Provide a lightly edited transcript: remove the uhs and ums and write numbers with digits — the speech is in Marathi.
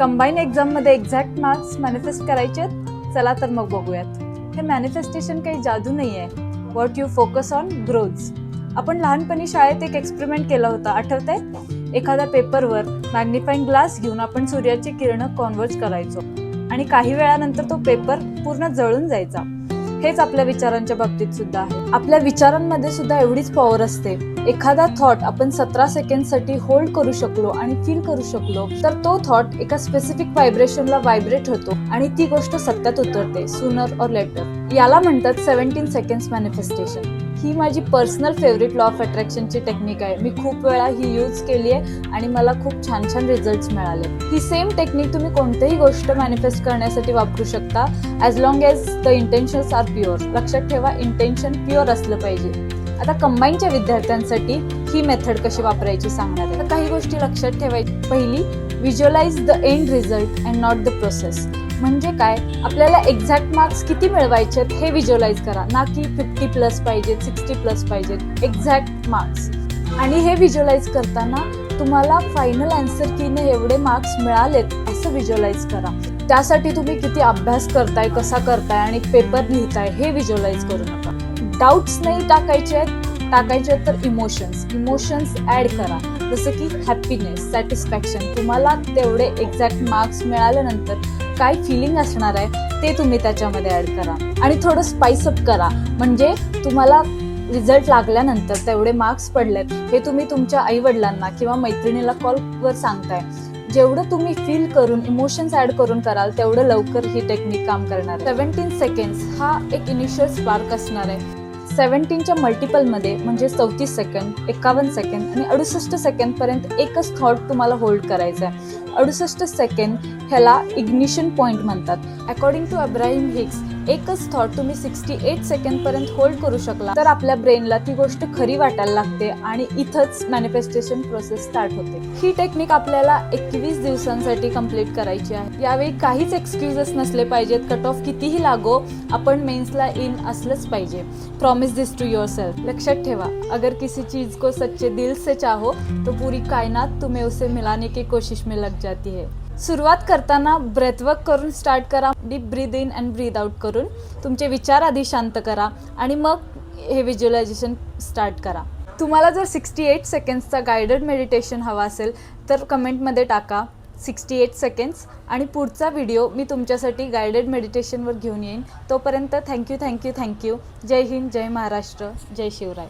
कंबाईन एक्झाममध्ये एक्झॅक्ट मार्क्स मॅनिफेस्ट करायचे आहेत? चला तर मग बघूयात. हे मॅनिफेस्टेशन काही जादू नाही आहे. What you focus on growths. आपण लहानपणी शाळेत एक एक्सपेरिमेंट केला होता, आठवतंय? एखाद्या पेपरवर मॅग्निफाईंग ग्लास घेऊन आपण सूर्याची किरणं कॉन्व्हर्ज करायचो आणि काही वेळानंतर तो पेपर पूर्ण जळून जायचा. हेच आपल्या विचारांच्या बाबतीत सुद्धा आहे. आपल्या विचारांमध्ये सुद्धा एवढीच पॉवर असते. एखादा थॉट आपण 17 सेकंडसाठी होल्ड करू शकलो आणि फील करू शकलो तर तो थॉट एका स्पेसिफिक व्हायब्रेशनला व्हायब्रेट होतो आणि ती गोष्ट सत्यात उतरते, सूनर और लेटर. याला म्हणतात 17 सेकंड्स मॅनिफेस्टेशन. ही माझी पर्सनल फेवरेट लॉ ऑफ अट्रॅक्शनची टेक्निक आहे. मी खूप वेळा ही यूज केली आहे आणि मला खूप छान छान रिझल्ट्स मिळाले. ही सेम टेक्निक तुम्ही कोणतीही गोष्ट मॅनिफेस्ट करण्यासाठी वापरू शकता, as long as the intentions are pure. लक्षात ठेवा, इंटेन्शन प्युअर असलं पाहिजे. आता कंबाईनच्या विद्यार्थ्यांसाठी ही मेथड कशी वापरायची सांगणार आहे. काही गोष्टी लक्षात ठेवायची. पहिली, visualise the end result and not the process. म्हणजे काय, आपल्याला एक्झॅक्ट मार्क्स किती मिळवायचे हे व्हिज्युअलाइज करा, ना की 50+ पाहिजेत, 60+ पाहिजेत. Exact marks. आणि हे व्हिज्युअलाइज करताना तुम्हाला फायनल आन्सर कीने एवढे मार्क्स मिळालेत असं व्हिज्युअलाइज करा. त्यासाठी तुम्ही किती अभ्यास करताय, कसा करताय आणि पेपर लिहिताय हे व्हिज्युअलाइज करू नका. डाऊट्स नाही टाकायचे तर इमोशन्स ॲड करा. जसं की हॅपीनेस, सॅटिस्फॅक्शन. तुम्हाला तेवढे एक्झॅक्ट मार्क्स मिळाल्यानंतर काय फिलिंग असणार आहे ते तुम्ही त्याच्यामध्ये ॲड करा. आणि थोडं स्पाइस अप करा. म्हणजे तुम्हाला रिझल्ट लागल्यानंतर तेवढे मार्क्स पडलेत हे तुम्ही तुमच्या आईवडिलांना किंवा मैत्रिणीला कॉलवर सांगताय. जेवढं तुम्ही फील करून इमोशन्स ॲड करून कराल तेवढं लवकर ही टेक्निक काम करणार. 17 सेकंड्स हा एक इनिशियल स्पार्क असणार आहे. 17च्या मल्टिपलमध्ये म्हणजे 34 सेकंड, 51 सेकंड आणि 68 सेकंडपर्यंत एकच थॉट तुम्हाला होल्ड करायचा आहे. 68 सेकंड ह्याला इग्निशन पॉईंट म्हणतात. अकॉर्डिंग टू अब्राहिम हिक्स, एकच थॉट तुम्ही 68 सेकंडपर्यंत होल्ड करू शकला तर आपल्या ब्रेनला ती गोष्ट खरी वाटायला लागते आणि इथंच मॅनिफेस्टेशन प्रोसेस स्टार्ट होते. ही टेक्निक आपल्याला 21 दिवसांसाठी कंप्लीट करायची आहे. यावेळी काहीच एक्सक्युजेस नसले पाहिजेत. कट ऑफ कितीही लागो, आपण मेन्सला इन असलंच पाहिजे. Promise this to yourself. लक्षात ठेवा, अगर किसी चीज को सच्चे दिल से चाहो तो पूरी कायनात तुम्हें उसे मिलाने की कोशिश में लग जाती है. सुरुवात करताना ब्रेथवर्क करून स्टार्ट करा. Deep breathe in and breathe out करून तुमचे विचार आधी शांत करा आणि मग हे व्हिज्युअलायझेशन स्टार्ट करा. तुम्हाला जर 68 सेकंड्सचा गायडेड मेडिटेशन हवा असेल तर कमेंटमध्ये टाका 68 सेकंड्स आणि पुढचा व्हिडिओ मी तुमच्यासाठी गायडेड मेडिटेशनवर घेऊन येईन. तोपर्यंत थँक्यू. जय हिंद, जय महाराष्ट्र, जय शिवराय.